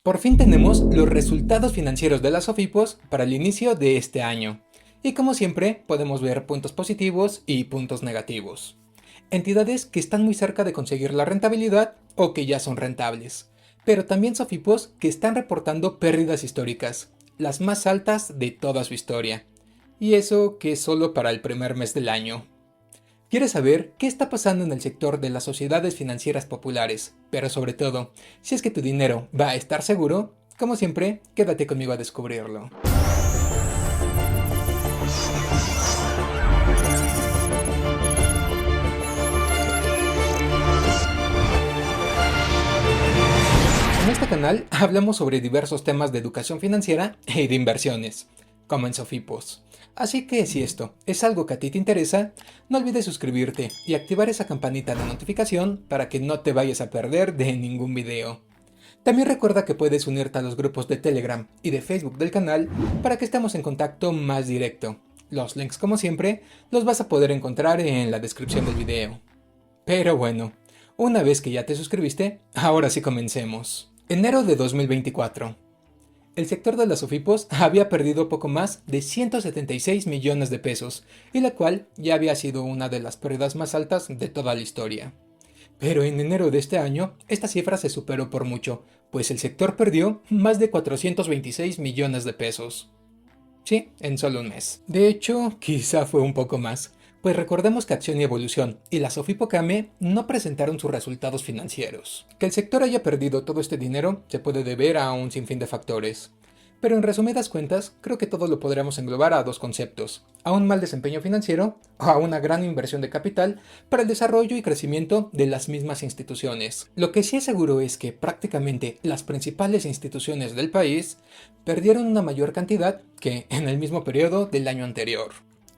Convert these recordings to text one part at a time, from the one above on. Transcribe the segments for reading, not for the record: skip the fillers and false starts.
Por fin tenemos los resultados financieros de las SOFIPOS para el inicio de este año. Y como siempre, podemos ver puntos positivos y puntos negativos. Entidades que están muy cerca de conseguir la rentabilidad o que ya son rentables. Pero también SOFIPOS que están reportando pérdidas históricas, las más altas de toda su historia. Y eso que es solo para el primer mes del año. ¿Quieres saber qué está pasando en el sector de las sociedades financieras populares? Pero sobre todo, si es que tu dinero va a estar seguro, como siempre, quédate conmigo a descubrirlo. En este canal hablamos sobre diversos temas de educación financiera y de inversiones, como en Sofipos. Así que si esto es algo que a ti te interesa, no olvides suscribirte y activar esa campanita de notificación para que no te vayas a perder de ningún video. También recuerda que puedes unirte a los grupos de Telegram y de Facebook del canal para que estemos en contacto más directo. Los links, como siempre, los vas a poder encontrar en la descripción del video. Pero bueno, una vez que ya te suscribiste, ahora sí comencemos. Enero de 2024. El sector de las SOFIPOS había perdido poco más de 176 millones de pesos, y la cual ya había sido una de las pérdidas más altas de toda la historia. Pero en enero de este año, esta cifra se superó por mucho, pues el sector perdió más de 426 millones de pesos. Sí, en solo un mes. De hecho, quizá fue un poco más, pues recordemos que Acción y Evolución y la Sofipo Kame no presentaron sus resultados financieros. Que el sector haya perdido todo este dinero se puede deber a un sinfín de factores. Pero en resumidas cuentas, creo que todo lo podríamos englobar a dos conceptos: a un mal desempeño financiero o a una gran inversión de capital para el desarrollo y crecimiento de las mismas instituciones. Lo que sí es seguro es que prácticamente las principales instituciones del país perdieron una mayor cantidad que en el mismo periodo del año anterior.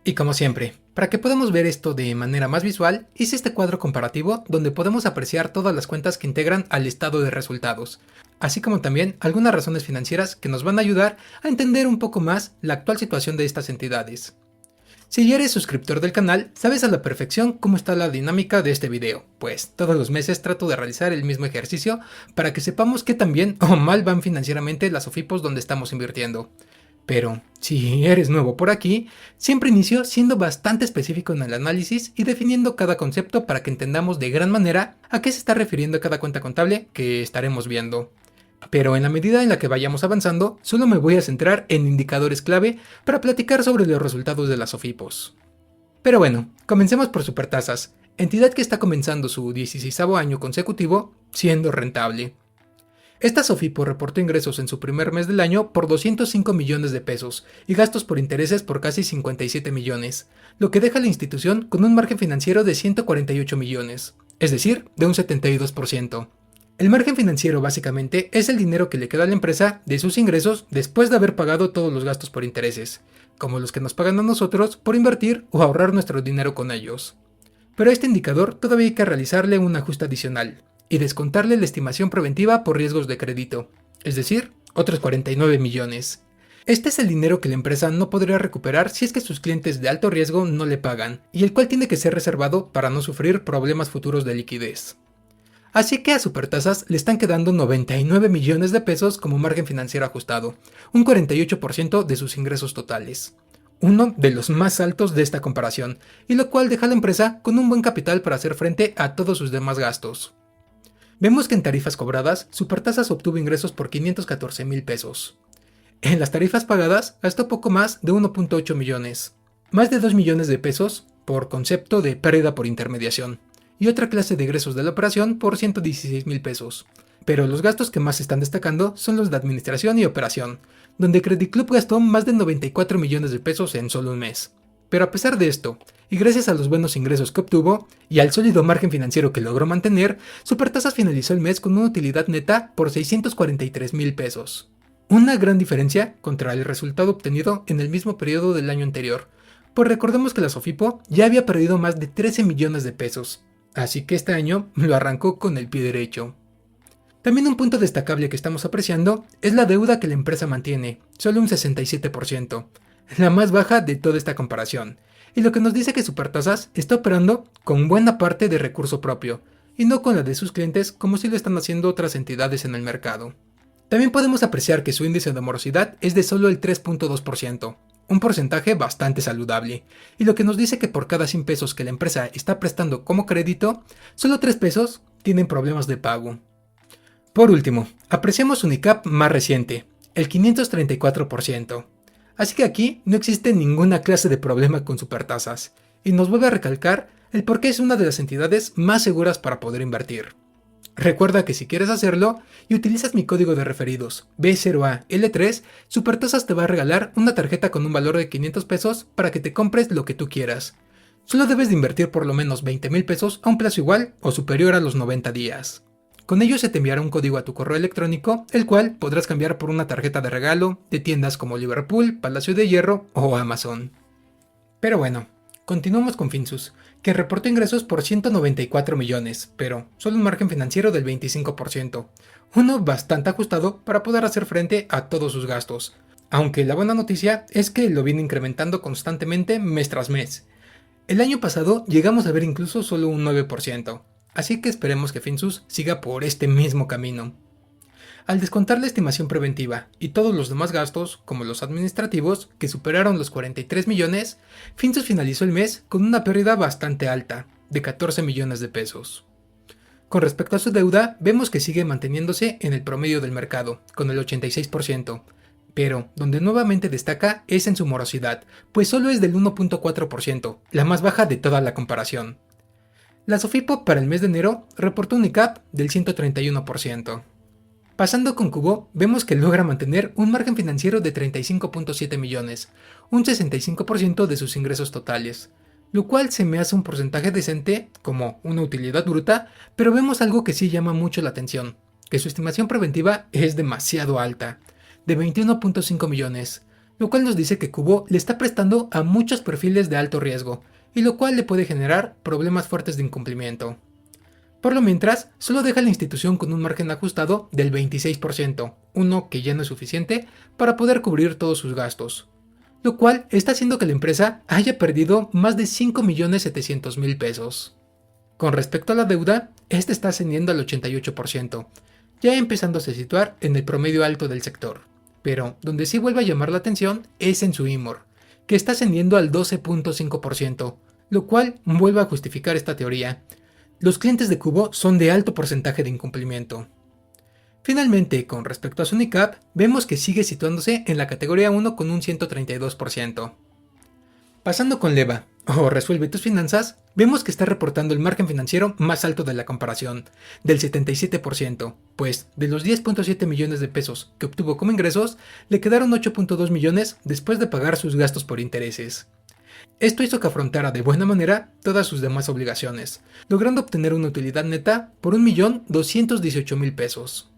Y como siempre, para que podamos ver esto de manera más visual, hice este cuadro comparativo donde podemos apreciar todas las cuentas que integran al estado de resultados, así como también algunas razones financieras que nos van a ayudar a entender un poco más la actual situación de estas entidades. Si ya eres suscriptor del canal, sabes a la perfección cómo está la dinámica de este video, pues todos los meses trato de realizar el mismo ejercicio para que sepamos qué tan bien o mal van financieramente las SOFIPOS donde estamos invirtiendo. Pero, si eres nuevo por aquí, siempre inicio siendo bastante específico en el análisis y definiendo cada concepto para que entendamos de gran manera a qué se está refiriendo cada cuenta contable que estaremos viendo. Pero en la medida en la que vayamos avanzando, solo me voy a centrar en indicadores clave para platicar sobre los resultados de las SOFIPOS. Pero bueno, comencemos por Supertasas, entidad que está comenzando su 16º año consecutivo siendo rentable. Esta SOFIPO reportó ingresos en su primer mes del año por 205 millones de pesos y gastos por intereses por casi 57 millones, lo que deja a la institución con un margen financiero de 148 millones, es decir, de un 72%. El margen financiero básicamente es el dinero que le queda a la empresa de sus ingresos después de haber pagado todos los gastos por intereses, como los que nos pagan a nosotros por invertir o ahorrar nuestro dinero con ellos. Pero a este indicador todavía hay que realizarle un ajuste adicional y descontarle la estimación preventiva por riesgos de crédito, es decir, otros 49 millones. Este es el dinero que la empresa no podría recuperar si es que sus clientes de alto riesgo no le pagan, y el cual tiene que ser reservado para no sufrir problemas futuros de liquidez. Así que a Supertasas le están quedando 99 millones de pesos como margen financiero ajustado, un 48% de sus ingresos totales. Uno de los más altos de esta comparación, y lo cual deja a la empresa con un buen capital para hacer frente a todos sus demás gastos. Vemos que en tarifas cobradas, Supertasas obtuvo ingresos por 514 mil pesos. En las tarifas pagadas, gastó poco más de 1.8 millones, más de 2 millones de pesos por concepto de pérdida por intermediación, y otra clase de ingresos de la operación por 116 mil pesos. Pero los gastos que más se están destacando son los de administración y operación, donde Credit Club gastó más de 94 millones de pesos en solo un mes. Pero a pesar de esto, y gracias a los buenos ingresos que obtuvo, y al sólido margen financiero que logró mantener, Supertasas finalizó el mes con una utilidad neta por 643 mil pesos. Una gran diferencia contra el resultado obtenido en el mismo periodo del año anterior, pues recordemos que la SOFIPO ya había perdido más de 13 millones de pesos, así que este año lo arrancó con el pie derecho. También un punto destacable que estamos apreciando es la deuda que la empresa mantiene, solo un 67%. La más baja de toda esta comparación, y lo que nos dice que Supertasas está operando con buena parte de recurso propio, y no con la de sus clientes como si lo están haciendo otras entidades en el mercado. También podemos apreciar que su índice de morosidad es de solo el 3.2%, un porcentaje bastante saludable, y lo que nos dice que por cada 100 pesos que la empresa está prestando como crédito, solo 3 pesos tienen problemas de pago. Por último, apreciamos un ICAP más reciente, el 534%. Así que aquí no existe ninguna clase de problema con supertasas, y nos vuelve a recalcar el por qué es una de las entidades más seguras para poder invertir. Recuerda que si quieres hacerlo y utilizas mi código de referidos B0AL3, Supertasas te va a regalar una tarjeta con un valor de 500 pesos para que te compres lo que tú quieras. Solo debes de invertir por lo menos 20,000 pesos a un plazo igual o superior a los 90 días. Con ello se te enviará un código a tu correo electrónico, el cual podrás cambiar por una tarjeta de regalo de tiendas como Liverpool, Palacio de Hierro o Amazon. Pero bueno, continuamos con Finsus, que reportó ingresos por 194 millones, pero solo un margen financiero del 25%, uno bastante ajustado para poder hacer frente a todos sus gastos, aunque la buena noticia es que lo viene incrementando constantemente mes tras mes. El año pasado llegamos a ver incluso solo un 9%, así que esperemos que Finsus siga por este mismo camino. Al descontar la estimación preventiva y todos los demás gastos, como los administrativos, que superaron los 43 millones, Finsus finalizó el mes con una pérdida bastante alta, de 14 millones de pesos. Con respecto a su deuda, vemos que sigue manteniéndose en el promedio del mercado, con el 86%, pero donde nuevamente destaca es en su morosidad, pues solo es del 1.4%, la más baja de toda la comparación. La Sofipo para el mes de enero reportó un ICAP del 131%. Pasando con Cubo, vemos que logra mantener un margen financiero de 35.7 millones, un 65% de sus ingresos totales, lo cual se me hace un porcentaje decente como una utilidad bruta, pero vemos algo que sí llama mucho la atención, que su estimación preventiva es demasiado alta, de 21.5 millones, lo cual nos dice que Cubo le está prestando a muchos perfiles de alto riesgo, y lo cual le puede generar problemas fuertes de incumplimiento. Por lo mientras, solo deja la institución con un margen ajustado del 26%, uno que ya no es suficiente para poder cubrir todos sus gastos, lo cual está haciendo que la empresa haya perdido más de 5.700.000 pesos. Con respecto a la deuda, esta está ascendiendo al 88%, ya empezándose a situar en el promedio alto del sector, pero donde sí vuelve a llamar la atención es en su IMOR, que está ascendiendo al 12.5%, lo cual vuelve a justificar esta teoría. Los clientes de Cubo son de alto porcentaje de incumplimiento. Finalmente, con respecto a su NICAP, vemos que sigue situándose en la categoría 1 con un 132%. Pasando con Leva, o Resuelve tus finanzas, vemos que está reportando el margen financiero más alto de la comparación, del 77%, pues de los 10.7 millones de pesos que obtuvo como ingresos, le quedaron 8.2 millones después de pagar sus gastos por intereses. Esto hizo que afrontara de buena manera todas sus demás obligaciones, logrando obtener una utilidad neta por 1.218.000 pesos.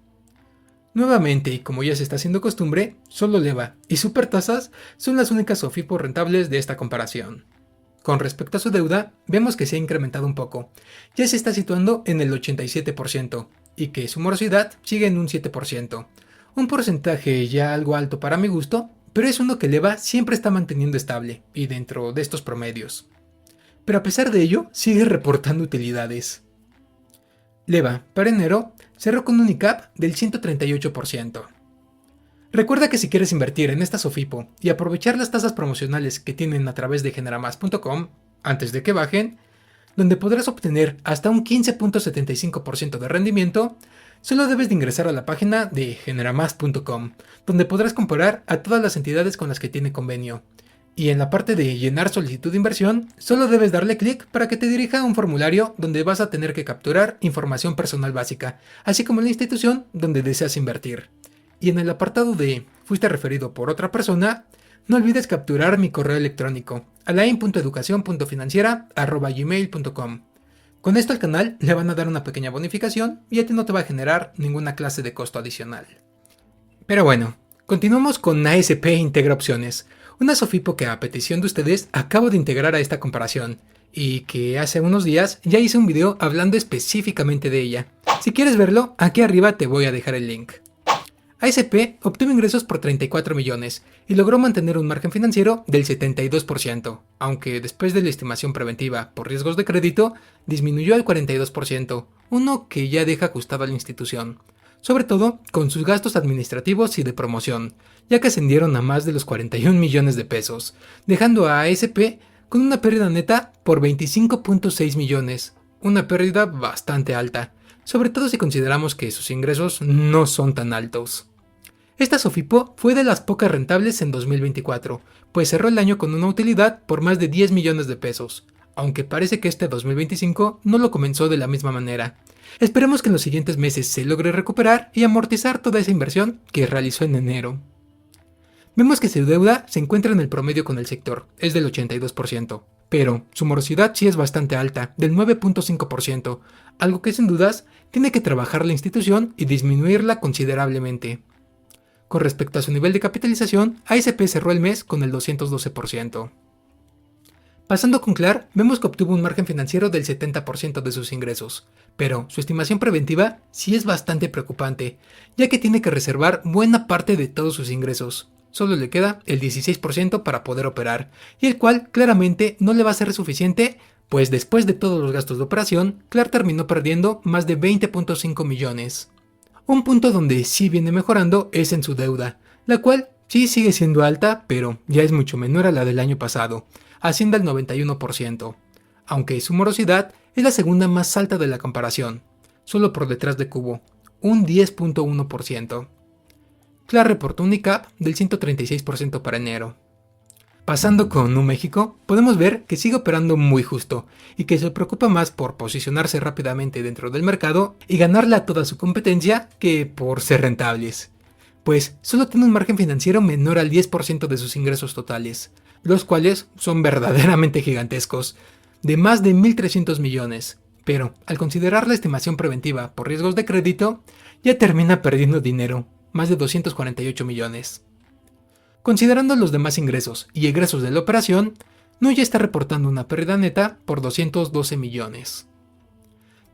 Nuevamente, y como ya se está haciendo costumbre, solo Leva y Supertasas son las únicas Sofipo rentables de esta comparación. Con respecto a su deuda, vemos que se ha incrementado un poco, ya se está situando en el 87%, y que su morosidad sigue en un 7%, un porcentaje ya algo alto para mi gusto, pero es uno que Leva siempre está manteniendo estable y dentro de estos promedios. Pero a pesar de ello, sigue reportando utilidades. Leva, para enero, cerró con un ICAP del 138%. Recuerda que si quieres invertir en esta Sofipo y aprovechar las tasas promocionales que tienen a través de generamas.com, antes de que bajen, donde podrás obtener hasta un 15.75% de rendimiento, solo debes de ingresar a la página de generamas.com, donde podrás comparar a todas las entidades con las que tiene convenio. Y en la parte de llenar solicitud de inversión, solo debes darle clic para que te dirija a un formulario donde vas a tener que capturar información personal básica, así como la institución donde deseas invertir. Y en el apartado de «Fuiste referido por otra persona», no olvides capturar mi correo electrónico, alain.educacion.financiera@gmail.com. Con esto al canal le van a dar una pequeña bonificación y a ti no te va a generar ninguna clase de costo adicional. Pero bueno, continuamos con ASP Integra Opciones, una Sofipo que a petición de ustedes acabo de integrar a esta comparación, y que hace unos días ya hice un video hablando específicamente de ella. Si quieres verlo, aquí arriba te voy a dejar el link. ASP obtuvo ingresos por 34 millones y logró mantener un margen financiero del 72%, aunque después de la estimación preventiva por riesgos de crédito disminuyó al 42%, uno que ya deja ajustado a la institución, sobre todo con sus gastos administrativos y de promoción, ya que ascendieron a más de los 41 millones de pesos, dejando a ASP con una pérdida neta por 25.6 millones, una pérdida bastante alta, sobre todo si consideramos que sus ingresos no son tan altos. Esta Sofipo fue de las pocas rentables en 2024, pues cerró el año con una utilidad por más de 10 millones de pesos, aunque parece que este 2025 no lo comenzó de la misma manera. Esperemos que en los siguientes meses se logre recuperar y amortizar toda esa inversión que realizó en enero. Vemos que su deuda se encuentra en el promedio con el sector, es del 82%, pero su morosidad sí es bastante alta, del 9.5%, algo que sin dudas tiene que trabajar la institución y disminuirla considerablemente. Con respecto a su nivel de capitalización, ASP cerró el mes con el 212%. Pasando con Clar, vemos que obtuvo un margen financiero del 70% de sus ingresos, pero su estimación preventiva sí es bastante preocupante, ya que tiene que reservar buena parte de todos sus ingresos. Solo le queda el 16% para poder operar, y el cual claramente no le va a ser suficiente, pues después de todos los gastos de operación, Clar terminó perdiendo más de 20.5 millones. Un punto donde sí viene mejorando es en su deuda, la cual sí sigue siendo alta, pero ya es mucho menor a la del año pasado, asciende al 91%, aunque su morosidad es la segunda más alta de la comparación, solo por detrás de Cubo, un 10.1%. Clar reportó un ICAP del 136% para enero. Pasando con Nu México, podemos ver que sigue operando muy justo y que se preocupa más por posicionarse rápidamente dentro del mercado y ganarle a toda su competencia que por ser rentables. Pues solo tiene un margen financiero menor al 10% de sus ingresos totales, los cuales son verdaderamente gigantescos, de más de 1.300 millones, pero al considerar la estimación preventiva por riesgos de crédito, ya termina perdiendo dinero, más de 248 millones. Considerando los demás ingresos y egresos de la operación, Nu ya está reportando una pérdida neta por 212 millones.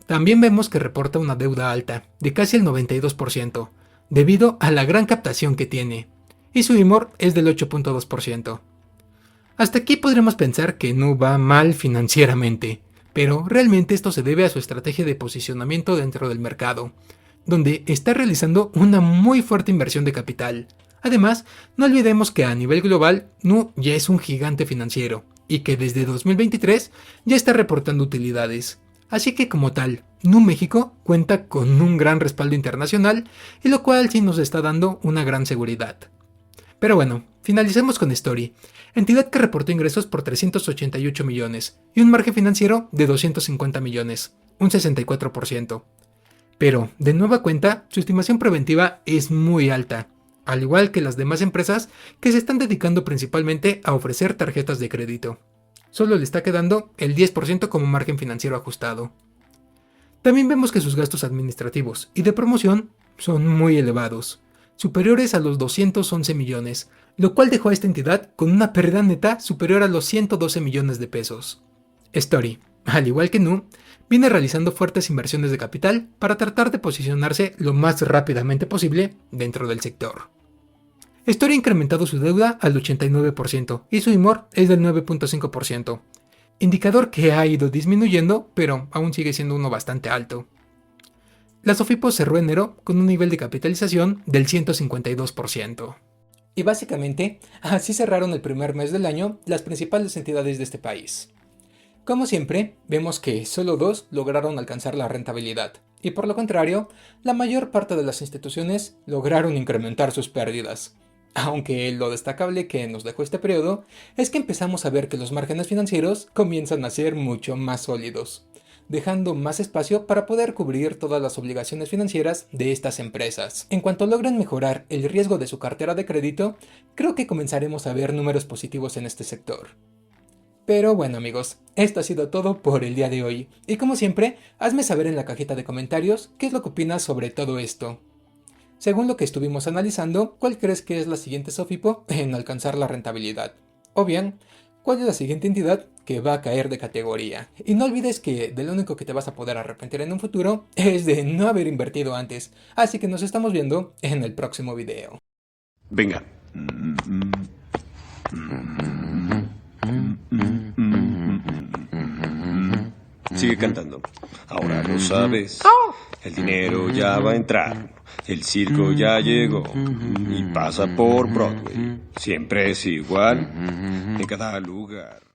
También vemos que reporta una deuda alta, de casi el 92%, debido a la gran captación que tiene, y su IMOR es del 8.2%. Hasta aquí podremos pensar que Nu va mal financieramente, pero realmente esto se debe a su estrategia de posicionamiento dentro del mercado, donde está realizando una muy fuerte inversión de capital. Además, no olvidemos que a nivel global, Nu ya es un gigante financiero, y que desde 2023 ya está reportando utilidades. Así que como tal, Nu México cuenta con un gran respaldo internacional, y lo cual sí nos está dando una gran seguridad. Pero bueno, finalicemos con Story, entidad que reportó ingresos por 388 millones y un margen financiero de 250 millones, un 64%. Pero, de nueva cuenta, su estimación preventiva es muy alta, al igual que las demás empresas que se están dedicando principalmente a ofrecer tarjetas de crédito. Solo le está quedando el 10% como margen financiero ajustado. También vemos que sus gastos administrativos y de promoción son muy elevados, superiores a los 211 millones, lo cual dejó a esta entidad con una pérdida neta superior a los 112 millones de pesos. Story, al igual que Nu, viene realizando fuertes inversiones de capital para tratar de posicionarse lo más rápidamente posible dentro del sector. Story ha incrementado su deuda al 89% y su IMOR es del 9.5%, indicador que ha ido disminuyendo, pero aún sigue siendo uno bastante alto. La Sofipo cerró enero con un nivel de capitalización del 152%. Y básicamente, así cerraron el primer mes del año las principales entidades de este país. Como siempre, vemos que solo dos lograron alcanzar la rentabilidad, y por lo contrario, la mayor parte de las instituciones lograron incrementar sus pérdidas. Aunque lo destacable que nos dejó este periodo es que empezamos a ver que los márgenes financieros comienzan a ser mucho más sólidos, dejando más espacio para poder cubrir todas las obligaciones financieras de estas empresas. En cuanto logren mejorar el riesgo de su cartera de crédito, creo que comenzaremos a ver números positivos en este sector. Pero bueno amigos, esto ha sido todo por el día de hoy, y como siempre, hazme saber en la cajita de comentarios qué es lo que opinas sobre todo esto. Según lo que estuvimos analizando, ¿cuál crees que es la siguiente Sofipo en alcanzar la rentabilidad? O bien, ¿cuál es la siguiente entidad que va a caer de categoría? Y no olvides que de lo único que te vas a poder arrepentir en un futuro es de no haber invertido antes, así que nos estamos viendo en el próximo video. Venga. Sigue cantando. Ahora lo sabes. El dinero ya va a entrar, el circo ya llegó y pasa por Broadway. Siempre es igual en cada lugar.